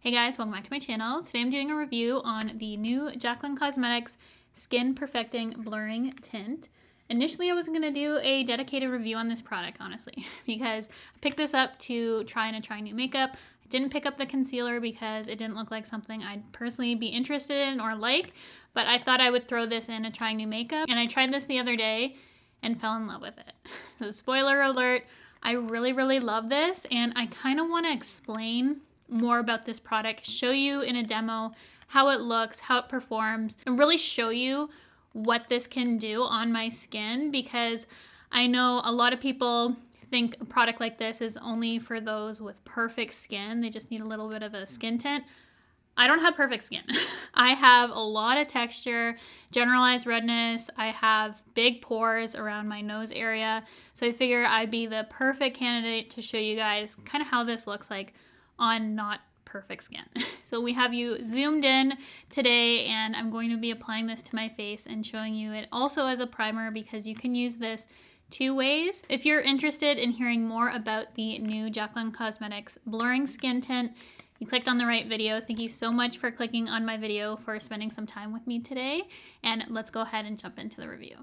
Hey guys, welcome back to my channel. Today I'm doing a review on the new Jaclyn Cosmetics Skin Perfecting Blurring Tint. Initially I was going to do a dedicated review on this product, honestly, because I picked this up to try new makeup. I didn't pick up the concealer because it didn't look like something I'd personally be interested in or like, but I thought I would throw this in to try new makeup, and I tried this the other day and fell in love with it. So spoiler alert, I really love this, and I kind of want to explain more about this product, show you in a demo how it looks, how it performs, and really show you what this can do on my skin, because I know a lot of people think a product like this is only for those with perfect skin. They just need a little bit of a skin tint. I don't have perfect skin. I have a lot of texture, generalized redness. I have big pores around my nose area. So I figure I'd be the perfect candidate to show you guys kind of how this looks like on not perfect skin. So we have you zoomed in today, and I'm going to be applying this to my face and showing you it also as a primer, because you can use this two ways. If you're interested in hearing more about the new Jaclyn Cosmetics Blurring Skin Tint, you clicked on the right video. Thank you so much for clicking on my video, for spending some time with me today, and let's go ahead and jump into the review.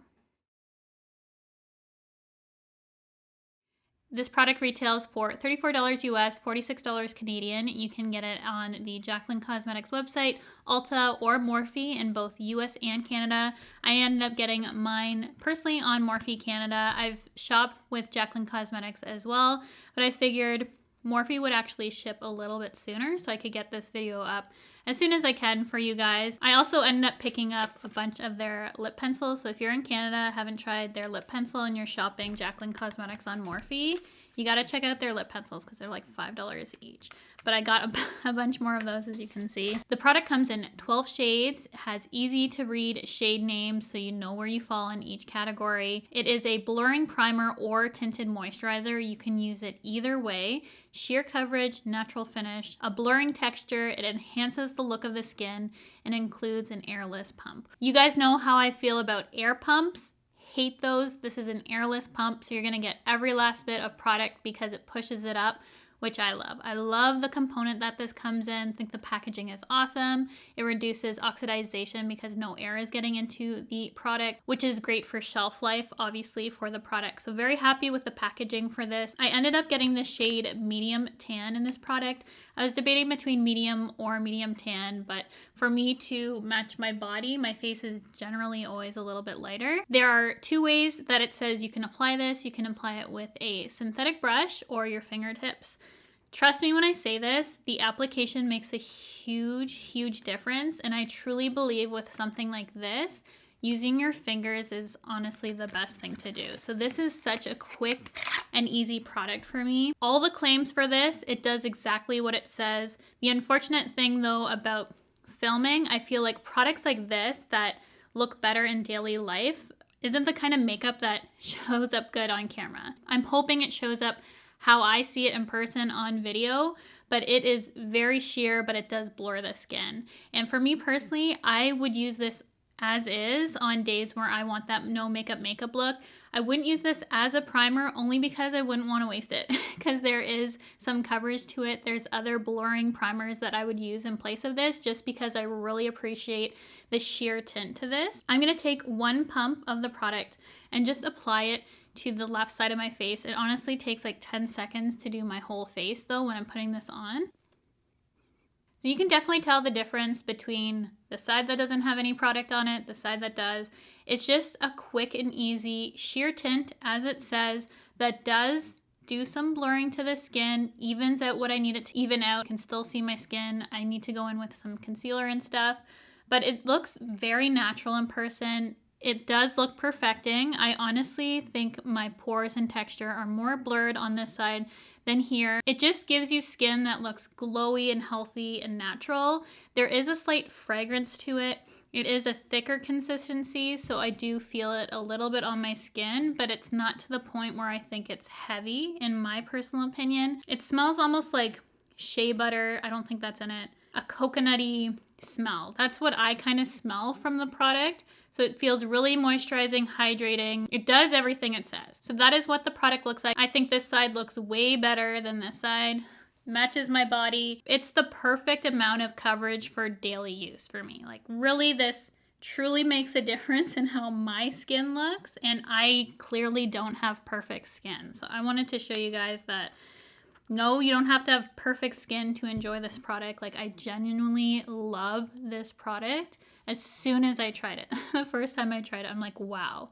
This product retails for $34 US, $46 Canadian. You can get it on the Jaclyn Cosmetics website, Ulta, or Morphe in both US and Canada. I ended up getting mine personally on Morphe Canada. I've shopped with Jaclyn Cosmetics as well, but I figured Morphe would actually ship a little bit sooner, so I could get this video up as soon as I can for you guys. I also ended up picking up a bunch of their lip pencils, so if you're in Canada, haven't tried their lip pencil, and you're shopping Jaclyn Cosmetics on Morphe, you gotta check out their lip pencils because they're like $5 each. But I got a bunch more of those, as you can see. The product comes in 12 shades. It has easy to read shade names so you know where you fall in each category. It is a blurring primer or tinted moisturizer. You can use it either way. Sheer coverage, natural finish, a blurring texture. It enhances the look of the skin and includes an airless pump. You guys know how I feel about air pumps. Hate those. This is an airless pump, so you're gonna get every last bit of product because it pushes it up, which I love. I love the component that this comes in. I think the packaging is awesome. It reduces oxidization because no air is getting into the product, which is great for shelf life, obviously, for the product. So very happy with the packaging for this. I ended up getting the shade medium tan in this product. I was debating between medium or medium tan, but for me to match my body, my face is generally always a little bit lighter. There are two ways that it says you can apply this. You can apply it with a synthetic brush or your fingertips. Trust me when I say this, the application makes a huge difference, and I truly believe with something like this, using your fingers is honestly the best thing to do. So this is such a quick and easy product for me. All the claims for this, it does exactly what it says. The unfortunate thing though about filming, I feel like products like this that look better in daily life isn't the kind of makeup that shows up good on camera. I'm hoping it shows up how I see it in person on video, but it is very sheer, but it does blur the skin. And for me personally, I would use this as is on days where I want that no makeup look. I wouldn't use this as a primer, only because I wouldn't want to waste it, because there is some coverage to it. There's other blurring primers that I would use in place of this, just because I really appreciate the sheer tint to this. I'm going to take one pump of the product and just apply it to the left side of my face. It honestly takes like 10 seconds to do my whole face though when I'm putting this on. So you can definitely tell the difference between the side that doesn't have any product on it, the side that does. It's just a quick and easy sheer tint, as it says, that does do some blurring to the skin, evens out what I need it to even out. I can still see my skin. I need to go in with some concealer and stuff, but it looks very natural in person. It does look perfecting. I honestly think my pores and texture are more blurred on this side than here. It just gives you skin that looks glowy and healthy and natural. There is a slight fragrance to it. It is a thicker consistency, so I do feel it a little bit on my skin, but it's not to the point where I think it's heavy, in my personal opinion. It smells almost like shea butter. I don't think that's in it. A coconutty smell. That's what I kind of smell from the product. So it feels really moisturizing, hydrating. It does everything it says. So that is what the product looks like. I think this side looks way better than this side. matches my body. It's the perfect amount of coverage for daily use for me. Like really, this truly makes a difference in how my skin looks, and I clearly don't have perfect skin. So I wanted to show you guys that no, you don't have to have perfect skin to enjoy this product. Like I genuinely love this product. As soon as I tried it, the first time I tried it, I'm like, wow,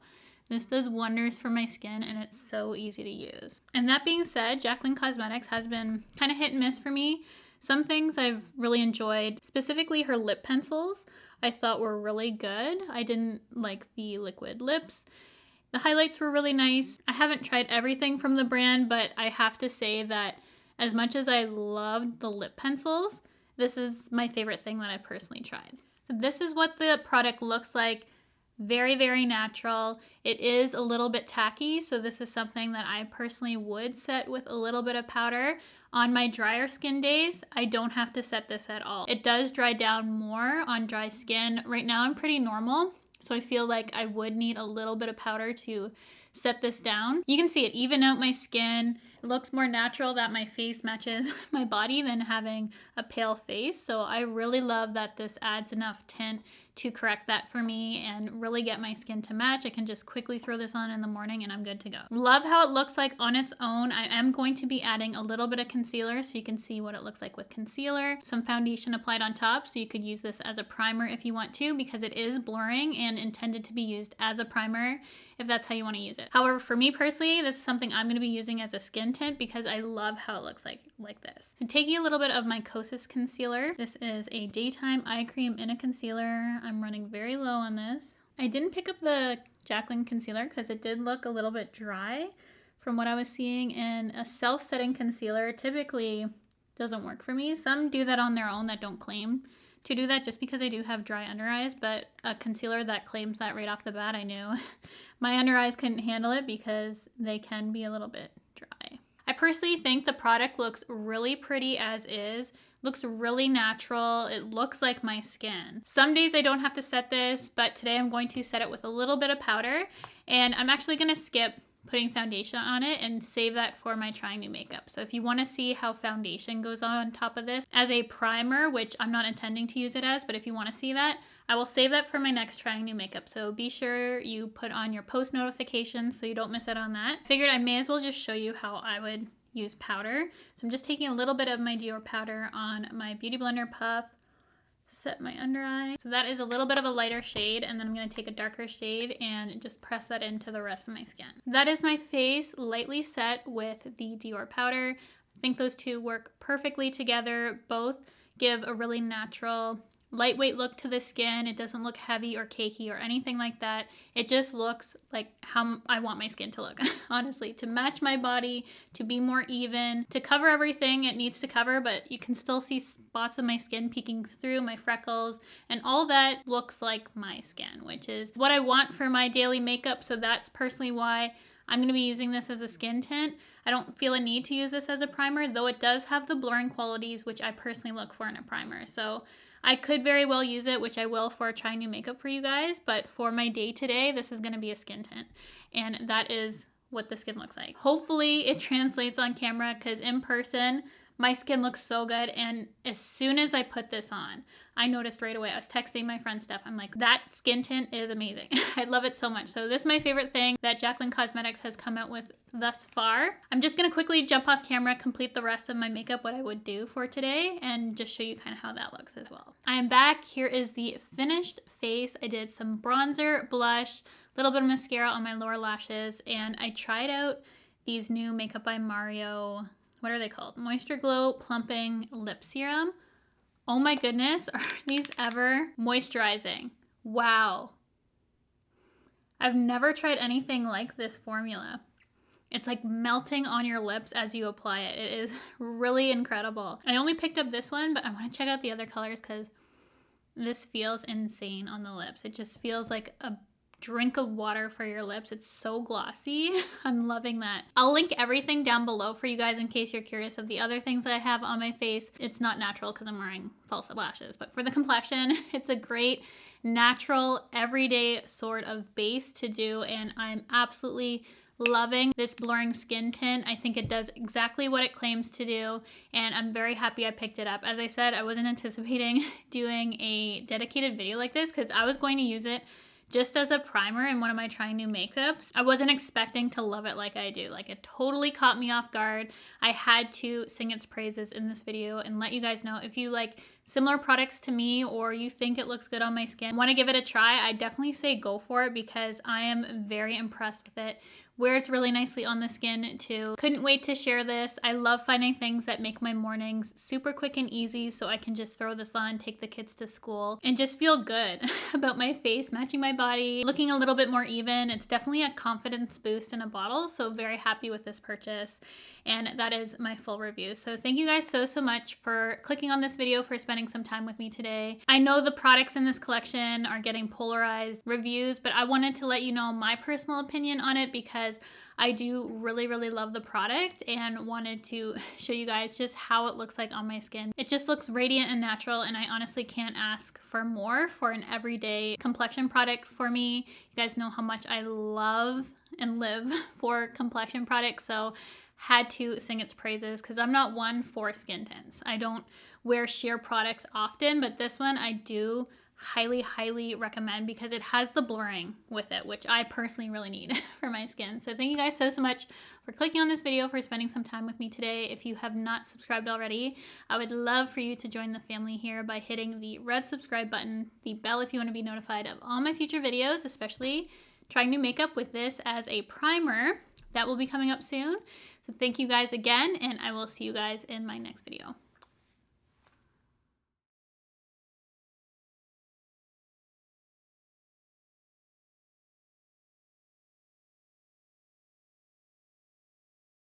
this does wonders for my skin and it's so easy to use. And that being said, Jaclyn Cosmetics has been kind of hit and miss for me. Some things I've really enjoyed, specifically her lip pencils, I thought were really good. I didn't like the liquid lips. The highlights were really nice. I haven't tried everything from the brand, but I have to say that as much as I loved the lip pencils, this is my favorite thing that I've personally tried. So this is what the product looks like. Very, very natural. It is a little bit tacky, so this is something that I personally would set with a little bit of powder. On my drier skin days, I don't have to set this at all. It does dry down more on dry skin. Right now I'm pretty normal, so I feel like I would need a little bit of powder to set this down. You can see it even out my skin. It looks more natural that my face matches my body than having a pale face. So I really love that this adds enough tint to correct that for me and really get my skin to match. I can just quickly throw this on in the morning and I'm good to go. Love how it looks like on its own. I am going to be adding a little bit of concealer so you can see what it looks like with concealer. Some foundation applied on top, so you could use this as a primer if you want to, because it is blurring and intended to be used as a primer if that's how you want to use it. However, for me personally, this is something I'm going to be using as a skin tint because I love how it looks like this. So taking a little bit of my Kosas concealer. This is a daytime eye cream in a concealer. I'm running very low on this. I didn't pick up the Jaclyn concealer because it did look a little bit dry from what I was seeing, and a self-setting concealer typically doesn't work for me. Some do that on their own that don't claim to do that, just because I do have dry under eyes, but a concealer that claims that right off the bat, I knew my under eyes couldn't handle it because they can be a little bit dry. I personally think the product looks really pretty as is. Looks really natural. It looks like my skin. Some days I don't have to set this, but today I'm going to set it with a little bit of powder, and I'm actually going to skip putting foundation on it and save that for my trying new makeup. So if you want to see how foundation goes on top of this as a primer, which I'm not intending to use it as, but if you want to see that, I will save that for my next trying new makeup. So be sure you put on your post notifications so you don't miss out on that. Figured I may as well just show you how I would use powder. So I'm just taking a little bit of my Dior powder on my Beauty Blender puff, set my under eye. So that is a little bit of a lighter shade, and then I'm going to take a darker shade and just press that into the rest of my skin. That is my face lightly set with the Dior powder. I think those two work perfectly together. Both give a really natural, lightweight look to the skin. It doesn't look heavy or cakey or anything like that. It just looks like how I want my skin to look, honestly, to match my body, to be more even, to cover everything it needs to cover, but you can still see spots of my skin peeking through, my freckles, and all that looks like my skin, which is what I want for my daily makeup. So that's personally why I'm going to be using this as a skin tint. I don't feel a need to use this as a primer, though it does have the blurring qualities, which I personally look for in a primer. So I could very well use it, which I will for trying new makeup for you guys, but for my day today, this is going to be a skin tint, and that is what the skin looks like. Hopefully it translates on camera, because in person, my skin looks so good, and as soon as I put this on, I noticed right away. I was texting my friend Steph. I'm like, that skin tint is amazing. I love it so much. So this is my favorite thing that Jaclyn Cosmetics has come out with thus far. I'm just going to quickly jump off camera, complete the rest of my makeup, what I would do for today, and just show you kind of how that looks as well. I am back. Here is the finished face. I did some bronzer, blush, a little bit of mascara on my lower lashes, and I tried out these new Makeup by Mario, what are they called? Moisture Glow Plumping Lip Serum. Oh my goodness, are these ever moisturizing? Wow. I've never tried anything like this formula. It's like melting on your lips as you apply it. It is really incredible. I only picked up this one, but I want to check out the other colors because this feels insane on the lips. It just feels like a drink of water for your lips. It's so glossy. I'm loving that. I'll link everything down below for you guys in case you're curious of the other things I have on my face. It's not natural because I'm wearing false lashes, but for the complexion, it's a great natural everyday sort of base to do, and I'm absolutely Loving this blurring skin tint. I think it does exactly what it claims to do, and I'm very happy I picked it up. As I said, I wasn't anticipating doing a dedicated video like this because I was going to use it just as a primer in one of my trying new makeups. I wasn't expecting to love it like I do. Like, it totally caught me off guard. I had to sing its praises in this video and let you guys know if you like similar products to me or you think it looks good on my skin, want to give it a try, I definitely say go for it because I am very impressed with it. Wears really nicely on the skin too. Couldn't wait to share this. I love finding things that make my mornings super quick and easy so I can just throw this on, take the kids to school, and just feel good about my face, matching my body, looking a little bit more even. It's definitely a confidence boost in a bottle, so very happy with this purchase. And that is my full review. So thank you guys so much for clicking on this video, for spending some time with me today. I know the products in this collection are getting polarized reviews, but I wanted to let you know my personal opinion on it because I do really love the product and wanted to show you guys just how it looks like on my skin. It just looks radiant and natural, and I honestly can't ask for more for an everyday complexion product for me. You guys know how much I love and live for complexion products, so had to sing its praises because I'm not one for skin tints. I don't wear sheer products often, but this one I do highly recommend because it has the blurring with it, which I personally really need for my skin. So thank you guys so much for clicking on this video, for spending some time with me today. If you have not subscribed already, I would love for you to join the family here by hitting the red subscribe button, the bell if you want to be notified of all my future videos, especially trying new makeup with this as a primer that will be coming up soon. So thank you guys again, and I will see you guys in my next video.